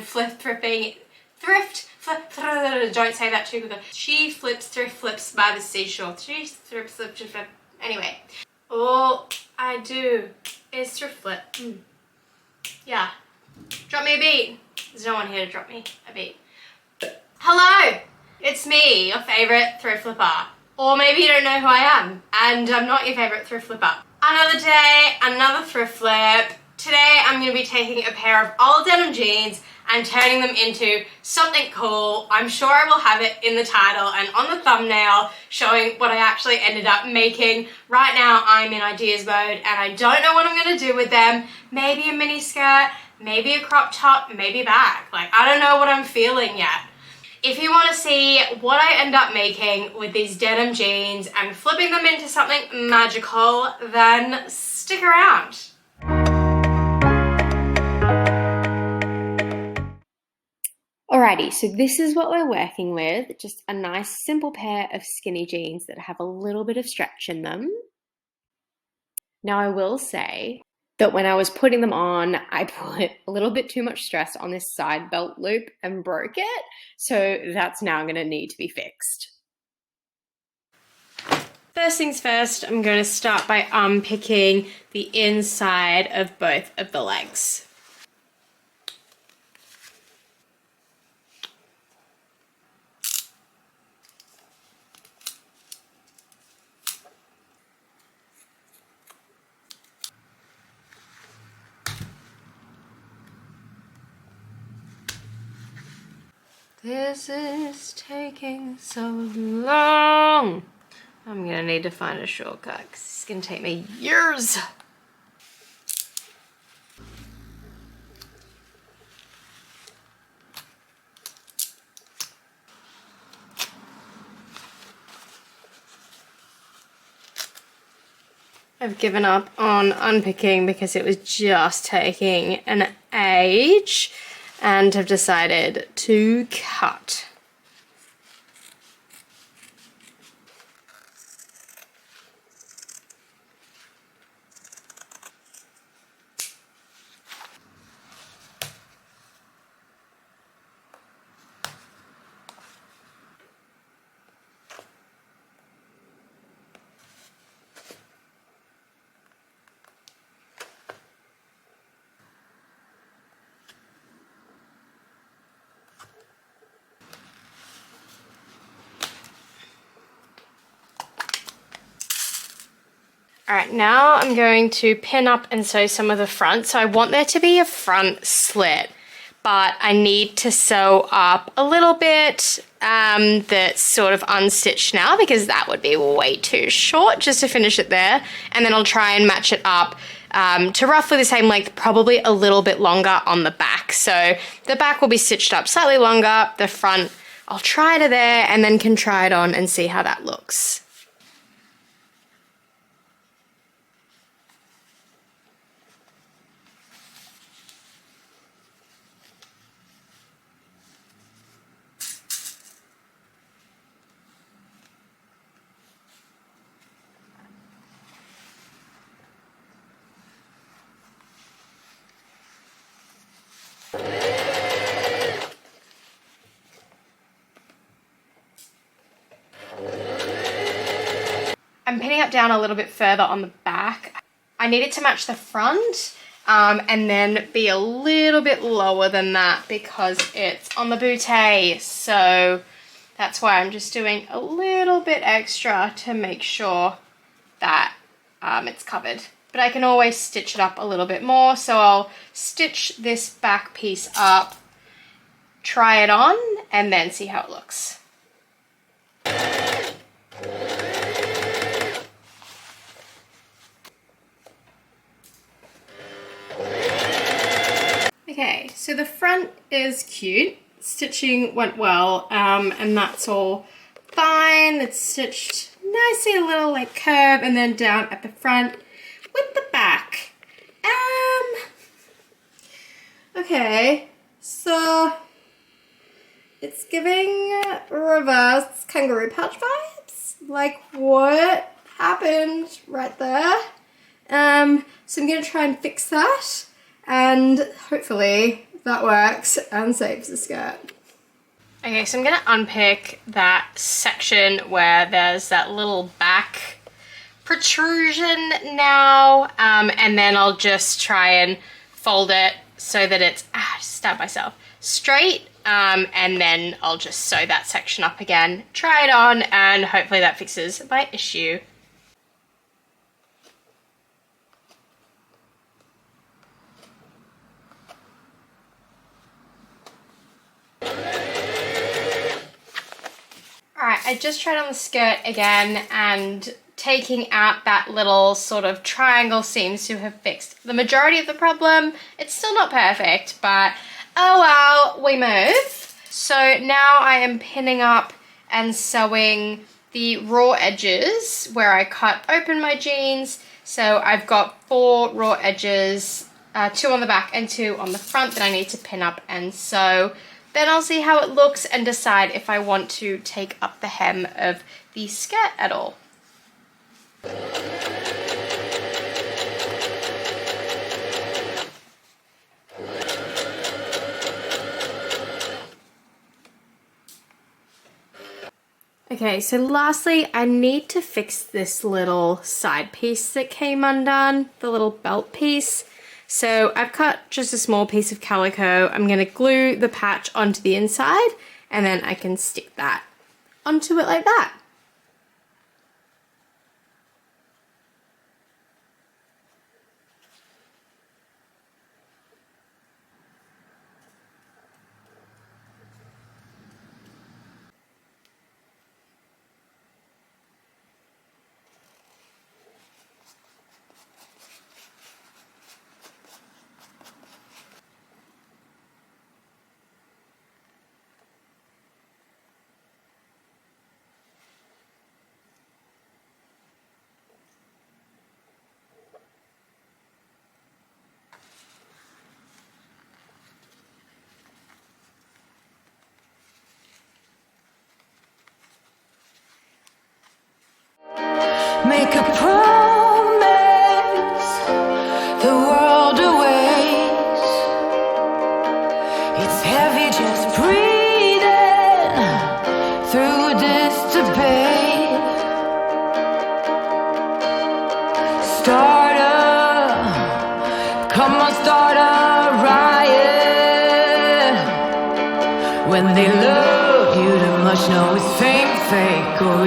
Flip thripping, thrift, flip, don't say that too quickly. She flips, thrift flips by the seashore. She thrift, flip, flip. Anyway, all I do is thrift flip. Yeah. Drop me a beat. There's no one here to drop me a beat. Hello, it's me, your favorite thrift flipper. Or maybe you don't know who I am, and I'm not your favorite thrift flipper. Another day, another thrift flip. Today I'm going to be taking a pair of old denim jeans and turning them into something cool. I'm sure I will have it in the title and on the thumbnail showing what I actually ended up making. Right now I'm in ideas mode and I don't know what I'm going to do with them. Maybe a mini skirt, maybe a crop top, maybe a bag. Like, I don't know what I'm feeling yet. If you want to see what I end up making with these denim jeans and flipping them into something magical, then stick around. Alrighty, so this is what we're working with. Just a nice simple pair of skinny jeans that have a little bit of stretch in them. Now I will say that when I was putting them on, I put a little bit too much stress on this side belt loop and broke it. So that's now going to need to be fixed. First things first, I'm going to start by unpicking the inside of both of the legs. This is taking so long. I'm gonna need to find a shortcut because it's gonna take me years. I've given up on unpicking because it was just taking an age. And have decided to cut. All right, now I'm going to pin up and sew some of the front. So I want there to be a front slit, but I need to sew up a little bit that's sort of unstitched now because that would be way too short just to finish it there. And then I'll try and match it up to roughly the same length, probably a little bit longer on the back. So the back will be stitched up slightly longer, the front I'll try to there and then can try it on and see how that looks. I'm pinning it down a little bit further on the back. I need it to match the front and then be a little bit lower than that because it's on the bootay. So that's why I'm just doing a little bit extra to make sure that it's covered. But I can always stitch it up a little bit more. So I'll stitch this back piece up, try it on, and then see how it looks. Okay, so the front is cute. Stitching went well, and that's all fine. It's stitched nicely, a little like curve, and then down at the front with the back. Okay, so it's giving reverse kangaroo pouch vibes. Like, what happened right there? So I'm gonna try and fix that. And hopefully That works and saves the skirt. Okay, so I'm gonna unpick that section where there's that little back protrusion now, and then I'll just try and fold it so that it's, just stab myself, straight, and then I'll just sew that section up again, try it on, and hopefully that fixes my issue. Alright, I just tried on the skirt again, and taking out that little sort of triangle seems to have fixed the majority of the problem. It's still not perfect, but oh well, we move. So now I am pinning up and sewing the raw edges where I cut open my jeans. So I've got 4 raw edges, 2 on the back and 2 on the front that I need to pin up and sew. Then I'll see how it looks and decide if I want to take up the hem of the skirt at all. Okay, so lastly, I need to fix this little side piece that came undone, the little belt piece. So I've cut just a small piece of calico. I'm gonna glue the patch onto the inside, and then I can stick that onto it like that. Make a promise, the world awaits. It's heavy just breathing through this debate. Start a riot. When they love you too much, know it's fake or